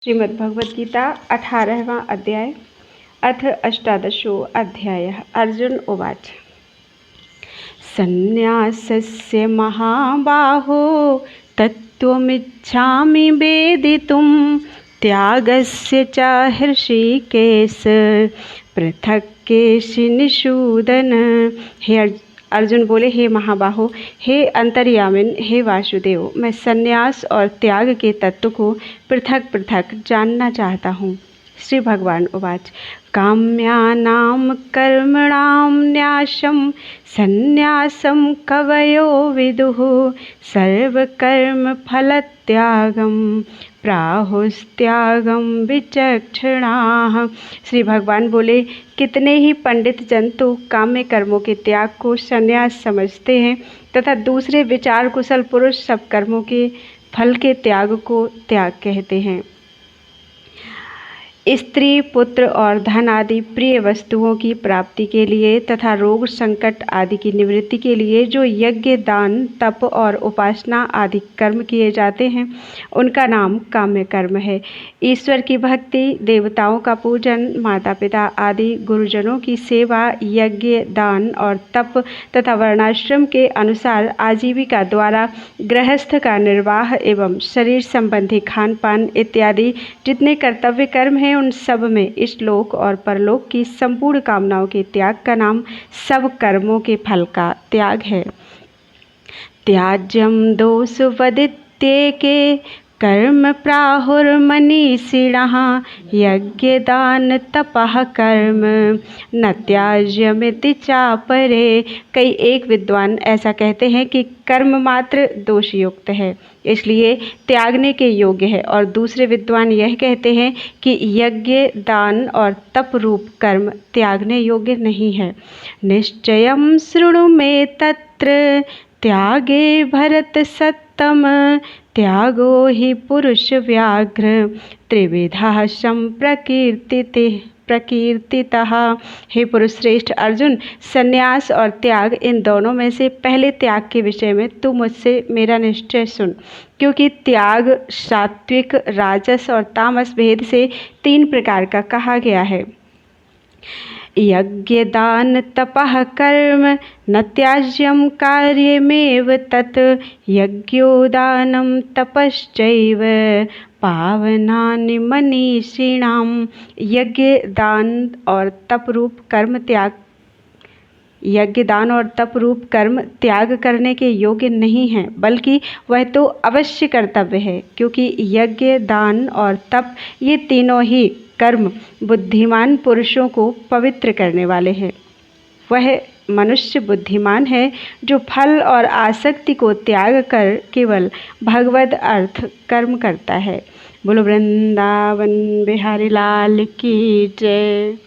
श्रीमद्भगवद्गीता 18वां अध्याय अथ 18 अध्यायः। अर्जुन उवाच। सन्न्यासस्य महाबाहो तत्त्वमिच्छामि वेदितुं त्यागस्य च हृषीकेश पृथक् केशिनिषूदन। हे अर्जुन बोले, हे महाबाहो, हे अंतर्यामिन, हे वासुदेव, मैं संन्यास और त्याग के तत्व को पृथक पृथक जानना चाहता हूँ। श्री भगवान उवाच। काम्यानां कर्मणां न्यासं संन्यासं कवयो विदुः सर्वकर्म फलत्यागं प्राहुस्त्यागं विचक्षणाः। श्री भगवान बोले, कितने ही पंडित जन तो काम्य कर्मों के त्याग को संन्यास समझते हैं तथा दूसरे विचार कुशल पुरुष सब कर्मों के फल के त्याग को त्याग कहते हैं। स्त्री, पुत्र और धन आदि प्रिय वस्तुओं की प्राप्ति के लिए तथा रोग संकट आदि की निवृत्ति के लिए जो यज्ञ, दान, तप और उपासना आदि कर्म किए जाते हैं उनका नाम काम्य कर्म है। ईश्वर की भक्ति, देवताओं का पूजन, माता पिता आदि गुरुजनों की सेवा, यज्ञ, दान और तप तथा वर्णाश्रम के अनुसार आजीविका द्वारा गृहस्थ का निर्वाह एवं शरीर संबंधी खान पान इत्यादि जितने कर्तव्य कर्म हैं उन सब में इस लोक और परलोक की संपूर्ण कामनाओं के त्याग का नाम सब कर्मों के फल का त्याग है। त्याज्यम दोष वदित्येके कर्म प्राहुर्मनीषिणः यज्ञ दान तपः कर्म न त्याज्यमिति चापरे। कई एक विद्वान ऐसा कहते हैं कि कर्म मात्र दोषयुक्त है, इसलिए त्यागने के योग्य है, और दूसरे विद्वान यह कहते हैं कि यज्ञ, दान और तप रूप कर्म त्यागने योग्य नहीं है। निश्चयं शृणु मे तत्र त्यागे भरत सत्तम त्यागो हि पुरुष व्याघ्र त्रिविधा प्रकीर्तितः। हे पुरुष श्रेष्ठ अर्जुन, संन्यास और त्याग इन दोनों में से पहले त्याग के विषय में तू मुझसे मेरा निश्चय सुन, क्योंकि त्याग सात्विक, राजस और तामस भेद से 3 प्रकार का कहा गया है। यज्ञ दान तपः कर्म न त्याज्यं कार्यमेव तत् यज्ञो दानं तपश्चैव पावनानि मनीषिणाम्। यज्ञ, दान और तप रूप कर्म त्याग करने के योग्य नहीं हैं, बल्कि वह तो अवश्य कर्तव्य है, क्योंकि यज्ञ, दान और तप ये तीनों ही कर्म बुद्धिमान पुरुषों को पवित्र करने वाले हैं। वह मनुष्य बुद्धिमान है जो फल और आसक्ति को त्याग कर केवल भगवद अर्थ कर्म करता है। बोलो वृंदावन बिहारी लाल की जय।